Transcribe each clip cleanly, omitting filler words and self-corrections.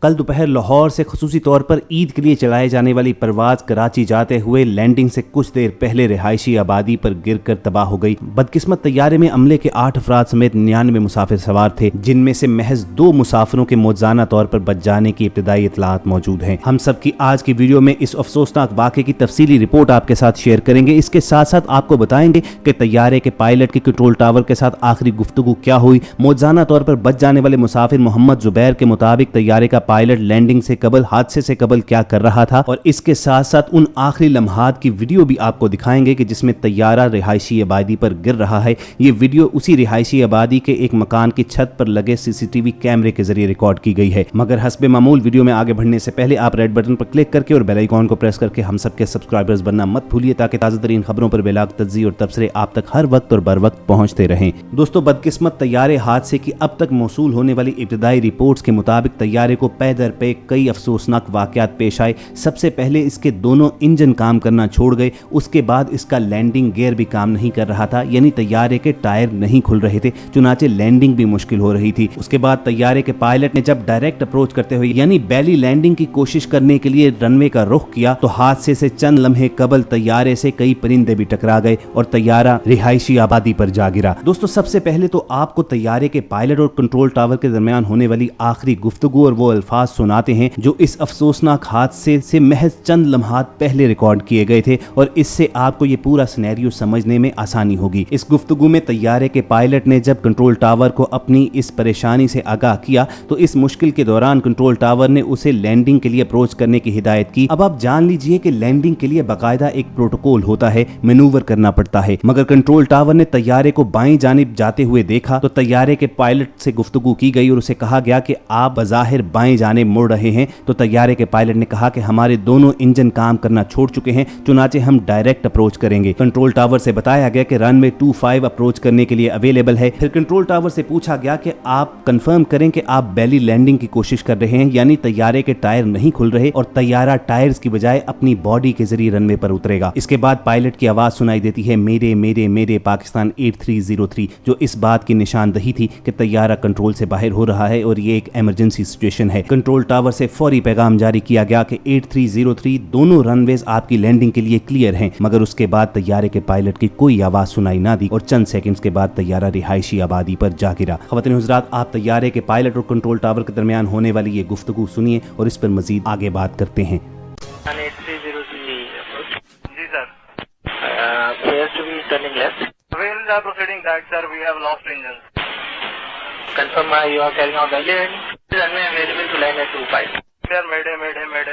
कल दोपहर लाहौर से खसूसी तौर पर ईद के लिए चलाए जाने वाली परवाज कराची जाते हुए लैंडिंग से कुछ देर पहले रिहायशी आबादी पर गिरकर तबाह हो गई। बदकिस्मत तैयारे में अमले के 8 अफराद समेत 99 मुसाफिर सवार थे, जिनमें से महज 2 मुसाफिरों के मौजाना तौर पर बच जाने की इब्तिदाई इतलात मौजूद हैं। हम सब की आज की वीडियो में इस अफसोसनाक वाक़े की तफसीली रिपोर्ट आपके साथ शेयर करेंगे। इसके साथ साथ आपको बताएंगे कि तैयारे के पायलट की कंट्रोल टावर के साथ आखिरी गुफ्तगू क्या हुई। मौजाना तौर पर बच जाने वाले मुसाफिर मोहम्मद जुबैर के मुताबिक तैयारे का पायलट लैंडिंग से कबल हादसे से कबल क्या कर रहा था, और इसके साथ साथ उन आखिरी लम्हात की वीडियो भी आपको दिखाएंगे कि जिसमें तैयारा रिहायशी आबादी पर गिर रहा है। ये वीडियो उसी रिहायशी आबादी के एक मकान की छत पर लगे सीसीटीवी कैमरे के जरिए रिकॉर्ड की गई है। मगर हस्बे मामूल वीडियो में आगे बढ़ने से पहले आप रेड बटन पर क्लिक करके और बेल आइकॉन को प्रेस करके हम सबके सब्सक्राइबर्स बनना मत भूलिए, ताकि ताज़ा तरीन खबरों पर बेलाग तज्ज़ी और तबसरे आप तक हर वक्त और बर वक्त पहुंचते रहें। दोस्तों, बदकिस्मत तैयारे हादसे की अब तक मौसूल होने वाली इब्तिदाई रिपोर्ट्स के मुताबिक तैयारे को पे दर पे कई अफसोसनाक वाकयात पेश आए। सबसे पहले इसके दोनों इंजन काम करना छोड़ गए, उसके बाद इसका लैंडिंग गियर भी काम नहीं कर रहा था, यानी तैयारे के टायर नहीं खुल रहे थे, चुनाचे लैंडिंग भी मुश्किल हो रही थी। उसके बाद तैयारे के पायलट ने जब डायरेक्ट अप्रोच करते हुए यानी बैली लैंडिंग की कोशिश करने के लिए रनवे का रुख किया, तो हादसे से चंद लम्हे कबल तैयारे से कई परिंदे भी टकरा गए और तैयारा रिहायशी आबादी पर जा गिरा। दोस्तों, सबसे पहले तो आपको तैयारे के पायलट और कंट्रोल टावर के दरमियान होने वाली आखिरी गुफ्तगू और वो अल्फाज सुनाते हैं जो इस अफसोसनाक हादसे से महज चंद लम्हात पहले रिकॉर्ड किए गए थे, और इससे आपको ये पूरा सिनेरियो समझने में आसानी होगी। इस गुफ्तगू में तैयारे के पायलट ने जब कंट्रोल टावर को अपनी इस परेशानी से आगाह किया, तो इस मुश्किल के दौरान कंट्रोल टावर ने उसे लैंडिंग के लिए अप्रोच करने की हिदायत की। अब आप जान लीजिए कि लैंडिंग के लिए बाकायदा एक प्रोटोकॉल होता है, मैनूवर करना पड़ता है। मगर कंट्रोल टावर ने तैयारे को बाईं जानिब जाते हुए देखा तो तैयारे के पायलट से गुफ्तगू की गई और उसे कहा गया कि आप बज़ाहिर बाएं जानिब मुड़ रहे हैं। तो तैयारे के पायलट ने कहा कि हमारे दोनों इंजन काम करना छोड़ चुके हैं, चुनाचे हम डायरेक्ट अप्रोच करेंगे। कंट्रोल टावर से बताया गया कि रनवे 25 अप्रोच करने के लिए अवेलेबल है। फिर कंट्रोल टावर से पूछा गया कि आप कंफर्म करें कि आप बैली लैंडिंग की कोशिश कर रहे हैं, यानी तैयारे के टायर नहीं खुल रहे और तैयारा टायर्स की बजाय अपनी बॉडी के जरिए रनवे पर उतरेगा। इसके बाद पायलट की आवाज सुनाई देती है, मेरे मेरे मेरे पाकिस्तान 8303, जो इस बात की निशानदही थी कि तैयारा कंट्रोल से बाहर हो रहा है और ये एक इमरजेंसी सिचुएशन है। कंट्रोल टावर से फौरी पैगाम जारी किया गया कि 8303 दोनों रनवेज आपकी लैंडिंग के लिए क्लियर हैं। मगर उसके बाद तैयारे के पायलट की कोई आवाज सुनाई ना दी और चंद सेकंड्स के बाद तैयारा रिहायशी आबादी पर जा गिरा। खवातीन हुज़रात, आप तैयारे के पायलट और कंट्रोल टावर के दरमियान होने वाली ये गुफ्तगू सुनिए और इस पर मजीद आगे बात करते हैं। Confirm you are carrying out the runway available to land at 25. Sir, Mayday,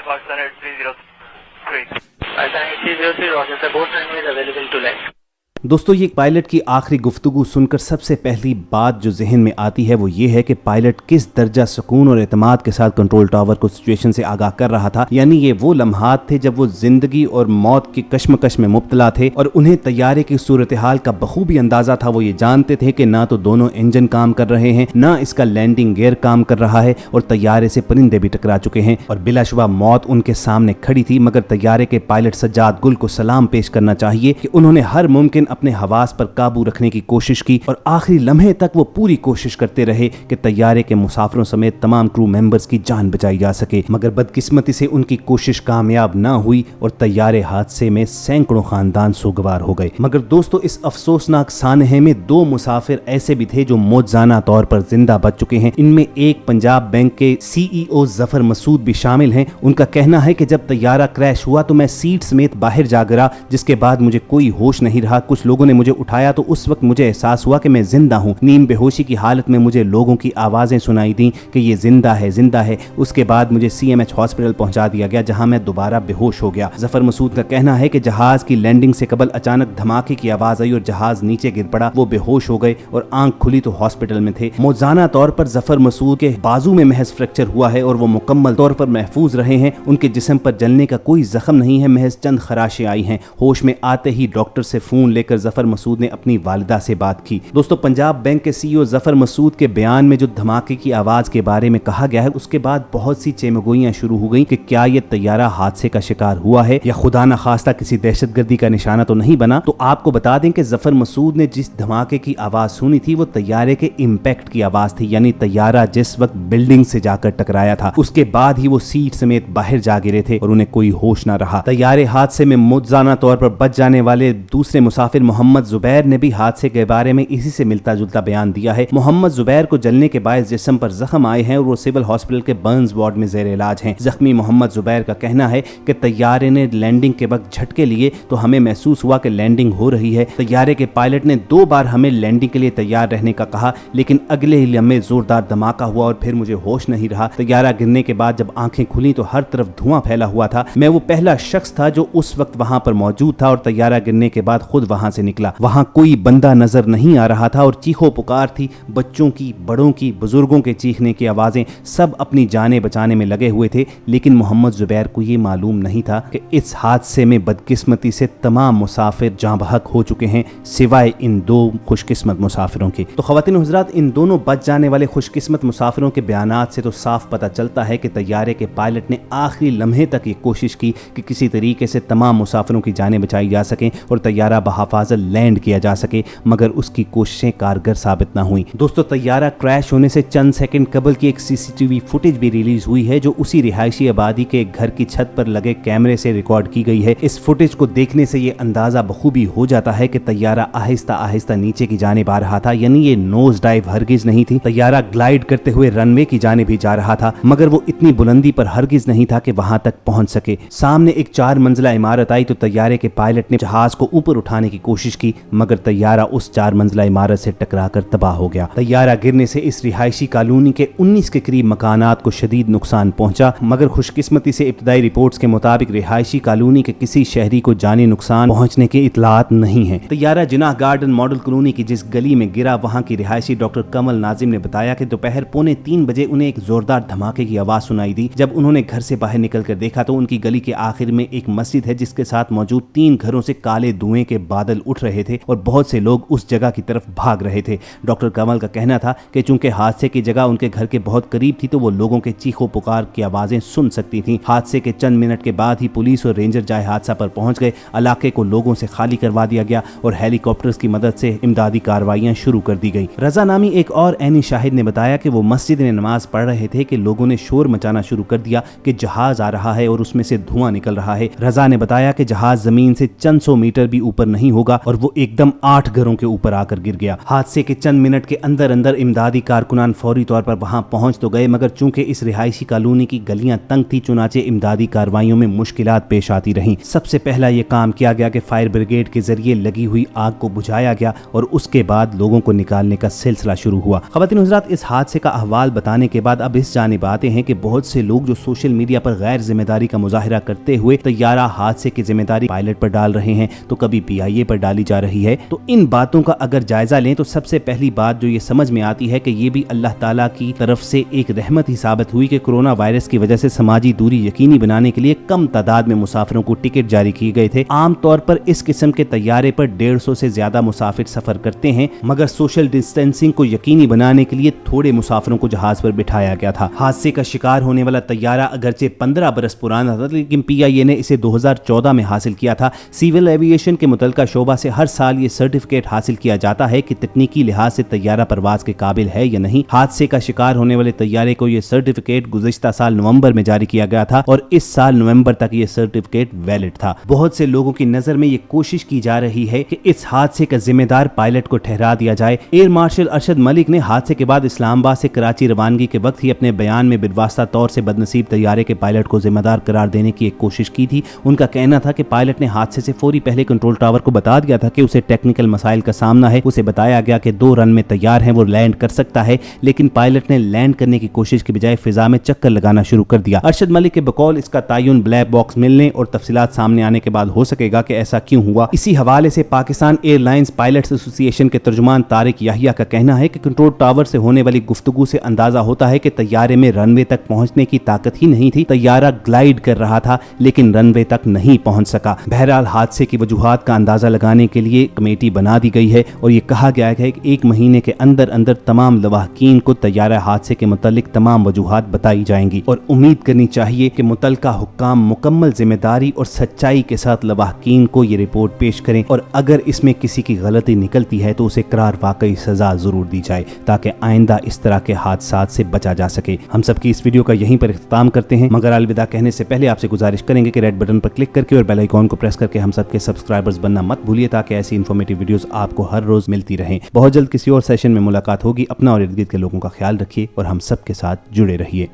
Pakistan 8303. Pakistan 8303, roger sir, both runways available to land. दोस्तों, ये पायलट की आखिरी गुफ्तगू सुनकर सबसे पहली बात जो जहन में आती है वो ये है कि पायलट किस दर्जा सुकून और एतमाद के साथ कंट्रोल टावर को सिचुएशन से आगाह कर रहा था। यानी ये वो लम्हात थे जब वो जिंदगी और मौत की कश्मकश में मुब्तला थे और उन्हें तैयारे की सूरत हाल का बखूबी अंदाजा था। वो ये जानते थे कि ना तो दोनों इंजन काम कर रहे हैं, ना इसका लैंडिंग गियर काम कर रहा है, और तैयारे से परिंदे भी टकरा चुके हैं और बिलाशुबा मौत उनके सामने खड़ी थी। मगर तैयारे के पायलट सज्जाद गुल को सलाम पेश करना चाहिए कि उन्होंने हर मुमकिन अपने हवास पर काबू रखने की कोशिश की और आखिरी लम्हे तक वो पूरी कोशिश करते रहे कि तैयारे के मुसाफिरों समेत तमाम क्रू मेंबर्स की जान बचाई जा सके। मगर बदकिस्मती से उनकी कोशिश कामयाब ना हुई और तैयारे हादसे में सैकड़ों खानदान सोगवार हो गए। मगर दोस्तों, इस अफसोसनाक सानहे में 2 मुसाफिर ऐसे भी थे जो मौजाना तौर पर जिंदा बच चुके हैं। इनमें एक पंजाब बैंक के CEO जफर मसूद भी शामिल हैं। उनका कहना है कि जब तैयारा क्रैश हुआ तो मैं सीट समेत बाहर जा गिरा, जिसके बाद मुझे कोई होश नहीं रहा। कुछ लोगों ने मुझे उठाया तो उस वक्त मुझे एहसास हुआ कि मैं जिंदा हूँ। नीम बेहोशी की हालत में मुझे लोगों की आवाजें सुनाई दी कि ये जिंदा है। उसके बाद मुझे CMH हॉस्पिटल पहुंचा दिया गया, जहां मैं दोबारा बेहोश हो गया। जफर मसूद का कहना है कि जहाज की लैंडिंग से कबल अचानक धमाके की आवाज आई और जहाज नीचे गिर पड़ा। वो बेहोश हो गए और आंख खुली तो हॉस्पिटल में थे। मौजाना तौर पर जफर मसूद के बाजू में महज फ्रैक्चर हुआ है और वो मुकम्मल तौर पर महफूज रहे हैं। उनके जिस्म पर जलने का कोई जख्म नहीं है, महज चंद खराशें आई हैं। होश में आते ही डॉक्टर से फोन लेकर कर जफर मसूद ने अपनी वालिदा से बात की। दोस्तों, पंजाब बैंक के CEO जफर मसूद के बयान में जो धमाके की आवाज के बारे में कहा गया है, उसके बाद बहुत सी चेमगोइयां शुरू हो गई कि क्या ये तैयारा हादसे का शिकार हुआ है या खुदा न खास्ता किसी दहशतगर्दी का निशाना तो नहीं बना। तो आपको बता दें कि जफर मसूद ने जिस धमाके की आवाज सुनी थी वो तैयारे के इंपैक्ट की आवाज थी, यानी तैयारा जिस वक्त बिल्डिंग से जाकर टकराया था उसके बाद ही वो सीट समेत बाहर जा गिरे थे और उन्हें कोई होश न रहा। तैयारे हादसे में मुआवजाना तौर पर बच जाने वाले दूसरे मुसाफिर मोहम्मद जुबैर ने भी हादसे के बारे में इसी से मिलता जुलता बयान दिया है। मोहम्मद जुबैर को जलने के बायस जिस्म पर जख्म आए हैं और वो सिविल हॉस्पिटल के बर्न्स वार्ड में जेर इलाज हैं। जख्मी मोहम्मद जुबैर का कहना है कि तैयारे ने लैंडिंग के वक्त झटके लिए तो हमें महसूस हुआ कि लैंडिंग हो रही है। तैयारे के पायलट ने 2 बार हमें लैंडिंग के लिए तैयार रहने का कहा, लेकिन अगले ही लम्हे जोरदार धमाका हुआ और फिर मुझे होश नहीं रहा। तैयारा गिरने के बाद जब आंखें खुली तो हर तरफ धुआं फैला हुआ था। मैं वो पहला शख्स था जो उस वक्त वहां पर मौजूद था और तैयारा गिरने के बाद खुद वहां से निकला। वहां कोई बंदा नजर नहीं आ रहा था और चीखो पुकार थी, बच्चों की, बड़ों की, बुजुर्गों के चीखने की आवाजें, सब अपनी जानें बचाने में लगे हुए थे। लेकिन मोहम्मद जुबैर को ये मालूम नहीं था कि इस हादसे में बदकिस्मती से तमाम मुसाफिर जाँ बहक हो चुके हैं सिवाय इन 2 खुशकिस्मत मुसाफिरों के। तो ख्वातीन हुज़रात, इन दोनों बच जाने वाले खुशकिस्मत मुसाफिरों के बयानात से तो साफ पता चलता है कि तैयारे के पायलट ने आखिरी लम्हे तक ये कोशिश की कि किसी तरीके से तमाम मुसाफिरों की जानें बचाई जा सकें और तैयारा बहफाजत लैंड किया जा सके, मगर उसकी कोशिशें कारगर साबित न हुई। दोस्तों, तैयारा क्रैश होने से चंद सेकंड कबल की एक CCTV फुटेज भी रिलीज हुई है जो उसी रिहायशी आबादी के घर की छत पर लगे कैमरे से रिकॉर्ड की गई है। इस फुटेज को देखने से ये अंदाजा बखूबी हो जाता है कि तैयारा आहिस्ता आहिस्ता नीचे की जानिब आ रहा था, यानी ये नोज डाइव हरगिज नहीं थी। तैयारा ग्लाइड करते हुए रनवे की जानिब भी जा रहा था, मगर वो इतनी बुलंदी पर हरगिज नहीं था कि वहां तक पहुंच सके। सामने एक 4 मंजिला इमारत आई तो तैयारे के पायलट ने जहाज को ऊपर उठाने की कोशिश की, मगर तैयारा उस 4 मंजिला इमारत से टकरा कर तबाह हो गया। तैयारा गिरने से इस रिहायशी कॉलोनी के 19 के करीब मकानात को शदीद नुकसान पहुंचा, मगर खुशकिस्मती से इब्तदाई रिपोर्ट्स के मुताबिक रिहायशी कॉलोनी के किसी शहरी को जानी नुकसान पहुंचने की इतलात नहीं है। तैयारा जिनाह गार्डन मॉडल कॉलोनी की जिस गली में गिरा, वहां की रिहायशी डॉक्टर कमल नाजिम ने बताया कि दोपहर 2:45 बजे उन्हें एक जोरदार धमाके की आवाज सुनाई दी। जब उन्होंने घर से बाहर निकलकर देखा तो उनकी गली के आखिर में एक मस्जिद है जिसके साथ मौजूद 3 घरों से काले धुएं के बादल उठ रहे थे और बहुत से लोग उस जगह की तरफ भाग रहे थे। डॉक्टर कमल का कहना था कि चूंकि हादसे की जगह उनके घर के बहुत करीब थी तो वो लोगों के चीखों पुकार की आवाजें सुन सकती थीं। हादसे के चंद मिनट के बाद ही पुलिस और रेंजर जाए हादसा पर पहुंच गए। इलाके को लोगों से खाली करवा दिया गया और हेलीकॉप्टर्स की मदद से इमदादी कार्रवाइयां शुरू कर दी गई। रजा नामी एक और ऐनी शाहिद ने बताया कि वो मस्जिद में नमाज पढ़ रहे थे कि लोगों ने शोर मचाना शुरू कर दिया कि जहाज आ रहा है और उसमें से धुआं निकल रहा है। रजा ने बताया कि जहाज जमीन से चंद 100 मीटर भी ऊपर नहीं होगा और वो एकदम 8 घरों के ऊपर आकर गिर गया। हादसे के चंद मिनट के अंदर अंदर इमदादी कारकुनान फौरी तौर पर वहां पहुंच तो गए, मगर चूंकि इस रिहायशी कॉलोनी की गलियां तंग थी चुनाचे इमदादी कार्रवाइयों में मुश्किलात पेश आती रहीं। सबसे पहला ये काम किया गया कि फायर ब्रिगेड के जरिए लगी हुई आग को बुझाया गया और उसके बाद लोगों को निकालने का सिलसिला शुरू हुआ। ख्वातीन हुज़रात, इस हादसे का अहवाल बताने के बाद अब इस जानिब आते हैं कि बहुत से लोग जो सोशल मीडिया पर गैर जिम्मेदारी का मुजाहिरा करते हुए तैयारा हादसे की जिम्मेदारी पायलट पर डाल रहे हैं तो कभी PIA पर डाली जा रही है। तो इन बातों का अगर जायजा लें तो सबसे पहली बात जो ये समझ में आती है कि ये भी अल्लाह ताला की तरफ से एक रहमत ही साबित हुई कि कोरोना वायरस की वजह से समाजी दूरी यकीनी बनाने के लिए कम तादाद में मुसाफिरों को टिकट जारी किए गए थे। आमतौर पर इस किस्म के तैयारे पर 150 से ज्यादा मुसाफिर सफर करते हैं, मगर सोशल डिस्टेंसिंग को यकीनी बनाने के लिए थोड़े मुसाफिरों को जहाज पर बिठाया गया था। हादसे का शिकार होने वाला तैयारा अगरचे 15 बरस पुराना था, लेकिन PIA ने इसे 2014 में हासिल किया था। सिविल एविएशन के मुतलका शोबा से हर साल ये सर्टिफिकेट हासिल किया जाता है कि तकनीकी लिहाज से तैयारा परवाज के काबिल है या नहीं। हादसे का शिकार होने वाले तैयारे को यह सर्टिफिकेट गुज़िश्ता साल नवंबर में जारी किया गया था और इस साल नवंबर तक यह सर्टिफिकेट वैलिड था। बहुत से लोगों की नजर में ये कोशिश की जा रही है कि इस हादसे का जिम्मेदार पायलट को ठहरा दिया जाए। एयर मार्शल अरशद मलिक ने हादसे के बाद इस्लामाबाद से कराची रवानगी के वक्त ही अपने बयान में बिलवास्ता तौर से बदनसीब तैयारे के पायलट को जिम्मेदार करार देने की एक कोशिश की थी। उनका कहना था कि पायलट ने हादसे से फौरी पहले कंट्रोल टावर को बता दिया था कि उसे टेक्निकल मसाइल का सामना है। उसे बताया गया कि 2 रन में तैयार है, वो लैंड कर सकता है, लेकिन पायलट ने लैंड करने की कोशिश के बजाय फिजा में चक्कर लगाना शुरू कर दिया। अरशद मलिक के बकौल इसका तायुन ब्लैक बॉक्स मिलने और तफसीलात सामने आने के बाद हो सकेगा कि ऐसा क्यों हुआ। इसी हवाले से पाकिस्तान एयरलाइंस पायलट्स एसोसिएशन के तर्जुमान तारिक याहिया का कहना है कि कंट्रोल टावर से होने वाली गुफ्तगू से अंदाजा होता है कि तैयारे में रनवे तक पहुंचने की ताकत ही नहीं थी। तैयारा ग्लाइड कर रहा था लेकिन रनवे तक नहीं पहुंच सका। बहरहाल हादसे की वजूहात का अंदाजा लगाना लगाने के लिए कमेटी बना दी गई है और ये कहा गया है कि 1 महीने के अंदर अंदर तमाम लवाहकीन को तैयारा हादसे के मुतालिक तमाम वजूहात बताई जाएंगी और उम्मीद करनी चाहिए कि मुतलका हुक्काम मुकम्मल जिम्मेदारी और सच्चाई के साथ लवाहकीन को ये रिपोर्ट पेश करें और अगर इसमें किसी की गलती निकलती है तो उसे करार वाकई सजा जरूर दी जाए ताकि आइंदा इस तरह के हादसात से बचा जा सके। हम सबकी इस वीडियो का यहीं पर इख्तिताम करते हैं, मगर अलविदा कहने से पहले आपसे गुजारिश करेंगे कि रेड बटन पर क्लिक करके और बेल आइकॉन को प्रेस करके हम सबके सब्सक्राइबर्स बनना मत भूलिए ताकि ऐसी इन्फॉर्मेटिव वीडियोस आपको हर रोज मिलती रहें। बहुत जल्द किसी और सेशन में मुलाकात होगी। अपना और इर्द गिर्द के लोगों का ख्याल रखिए और हम सबके साथ जुड़े रहिए।